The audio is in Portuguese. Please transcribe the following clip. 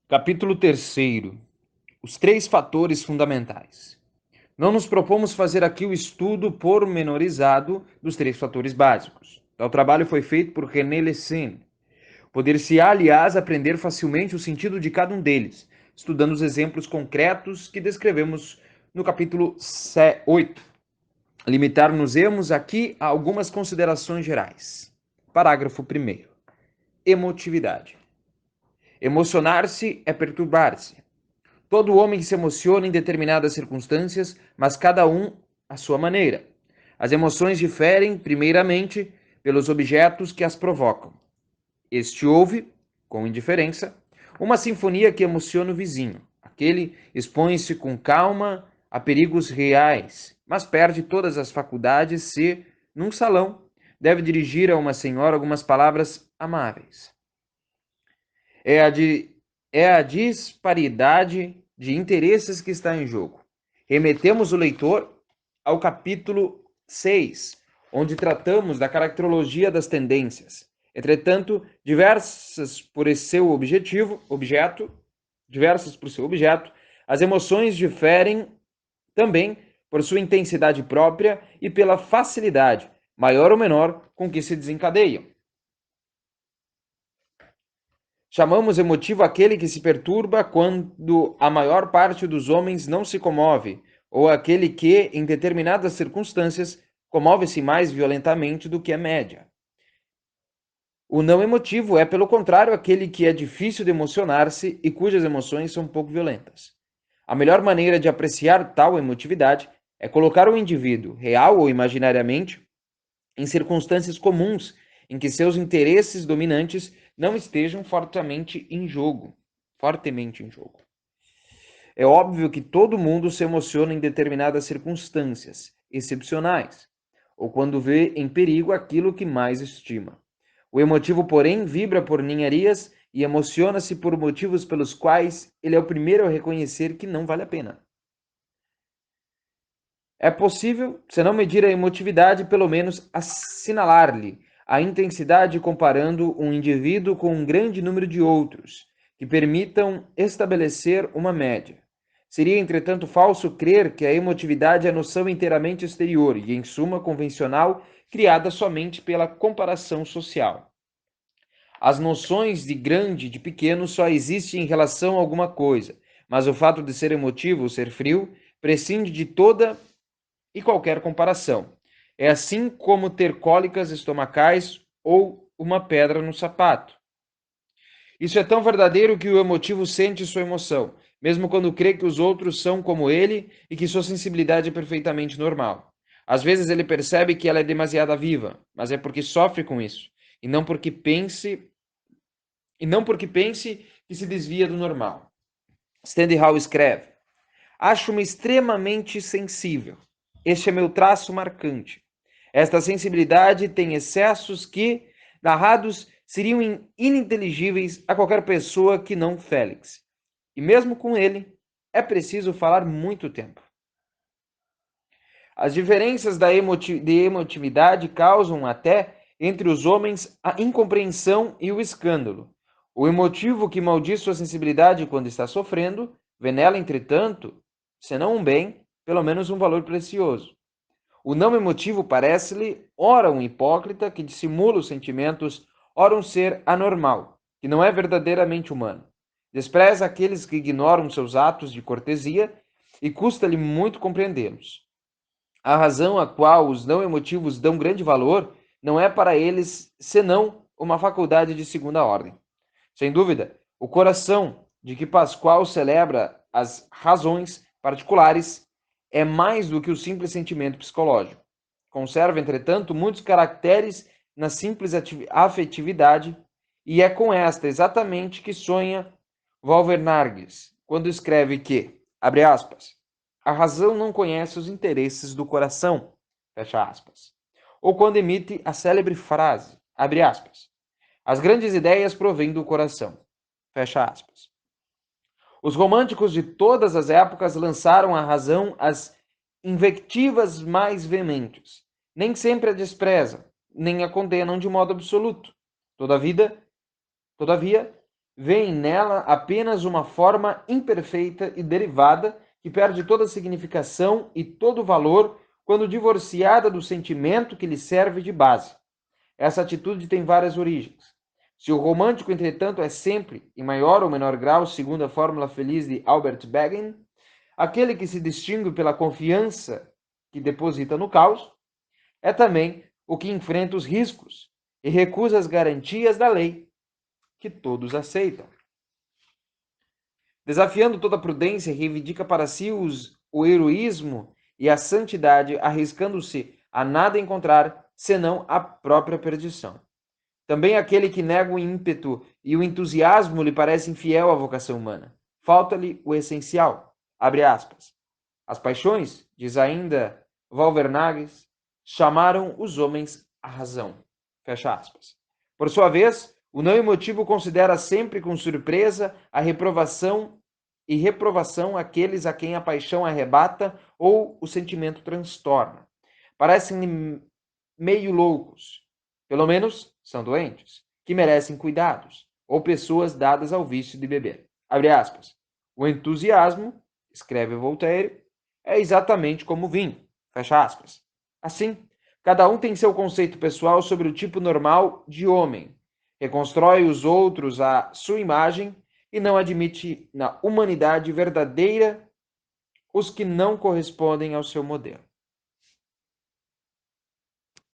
Capítulo 3. Os três fatores fundamentais. Não nos propomos fazer aqui o estudo pormenorizado dos três fatores básicos. Tal trabalho foi feito por René Lessen. Poder-se-á, aliás, aprender facilmente o sentido de cada um deles, estudando os exemplos concretos que descrevemos no capítulo 8. Limitar-nos-emos aqui a algumas considerações gerais. Parágrafo 1º. Emotividade. Emocionar-se é perturbar-se. Todo homem se emociona em determinadas circunstâncias, mas cada um à sua maneira. As emoções diferem, primeiramente, pelos objetos que as provocam. Este ouve, com indiferença, uma sinfonia que emociona o vizinho. Aquele expõe-se com calma a perigos reais, mas perde todas as faculdades se, num salão, deve dirigir a uma senhora algumas palavras amáveis. É a disparidade de interesses que está em jogo. Remetemos o leitor ao capítulo 6, onde tratamos da caracterologia das tendências. Entretanto, diversas por seu objeto, as emoções diferem também por sua intensidade própria e pela facilidade, maior ou menor, com que se desencadeiam. Chamamos emotivo aquele que se perturba quando a maior parte dos homens não se comove, ou aquele que, em determinadas circunstâncias, comove-se mais violentamente do que a média. O não emotivo é, pelo contrário, aquele que é difícil de emocionar-se e cujas emoções são pouco violentas. A melhor maneira de apreciar tal emotividade é colocar o indivíduo, real ou imaginariamente, em circunstâncias comuns em que seus interesses dominantes não estejam fortemente em jogo. É óbvio que todo mundo se emociona em determinadas circunstâncias excepcionais, ou quando vê em perigo aquilo que mais estima. O emotivo, porém, vibra por ninharias e emociona-se por motivos pelos quais ele é o primeiro a reconhecer que não vale a pena. É possível, se não medir a emotividade, pelo menos assinalar-lhe a intensidade comparando um indivíduo com um grande número de outros, que permitam estabelecer uma média. Seria, entretanto, falso crer que a emotividade é noção inteiramente exterior e, em suma, convencional, criada somente pela comparação social. As noções de grande e de pequeno só existem em relação a alguma coisa, mas o fato de ser emotivo ou ser frio prescinde de toda e qualquer comparação. É assim como ter cólicas estomacais ou uma pedra no sapato. Isso é tão verdadeiro que o emotivo sente sua emoção, mesmo quando crê que os outros são como ele e que sua sensibilidade é perfeitamente normal. Às vezes ele percebe que ela é demasiado viva, mas é porque sofre com isso, e não porque pense que se desvia do normal. Stendhal escreve: Acho-me extremamente sensível. Este é meu traço marcante. Esta sensibilidade tem excessos que, narrados, seriam ininteligíveis a qualquer pessoa que não Félix. E mesmo com ele, é preciso falar muito tempo. As diferenças de emotividade causam até entre os homens a incompreensão e o escândalo. O emotivo que maldiz sua sensibilidade quando está sofrendo, vê nela, entretanto, se não um bem, pelo menos um valor precioso. O não emotivo parece-lhe, ora um hipócrita que dissimula os sentimentos, ora um ser anormal, que não é verdadeiramente humano. Despreza aqueles que ignoram seus atos de cortesia e custa-lhe muito compreendê-los. A razão a qual os não emotivos dão grande valor não é para eles senão uma faculdade de segunda ordem. Sem dúvida, o coração de que Pascoal celebra as razões particulares é mais do que o simples sentimento psicológico. Conserva, entretanto, muitos caracteres na simples afetividade e é com esta exatamente que sonha Valvernargues quando escreve que, abre aspas, a razão não conhece os interesses do coração, fecha aspas. Ou quando emite a célebre frase, abre aspas, as grandes ideias provêm do coração, fecha aspas. Os românticos de todas as épocas lançaram à razão as invectivas mais veementes. Nem sempre a desprezam, nem a condenam de modo absoluto. Todavia, veem nela apenas uma forma imperfeita e derivada que perde toda a significação e todo o valor quando divorciada do sentimento que lhe serve de base. Essa atitude tem várias origens. Se o romântico, entretanto, é sempre, em maior ou menor grau, segundo a fórmula feliz de Albert Begin, aquele que se distingue pela confiança que deposita no caos, é também o que enfrenta os riscos e recusa as garantias da lei que todos aceitam. Desafiando toda a prudência, reivindica para si o heroísmo e a santidade, arriscando-se a nada encontrar senão a própria perdição. Também aquele que nega o ímpeto e o entusiasmo lhe parece infiel à vocação humana. Falta-lhe o essencial. Abre aspas. As paixões, diz ainda Valvernages, chamaram os homens à razão. Fecha aspas. Por sua vez, o não emotivo considera sempre com surpresa a reprovação aqueles a quem a paixão arrebata ou o sentimento transtorna. Parecem meio loucos, pelo menos são doentes, que merecem cuidados, ou pessoas dadas ao vício de beber. Abre aspas. O entusiasmo, escreve Voltaire, é exatamente como o vinho. Fecha aspas. Assim, cada um tem seu conceito pessoal sobre o tipo normal de homem, reconstrói os outros à sua imagem e não admite na humanidade verdadeira os que não correspondem ao seu modelo.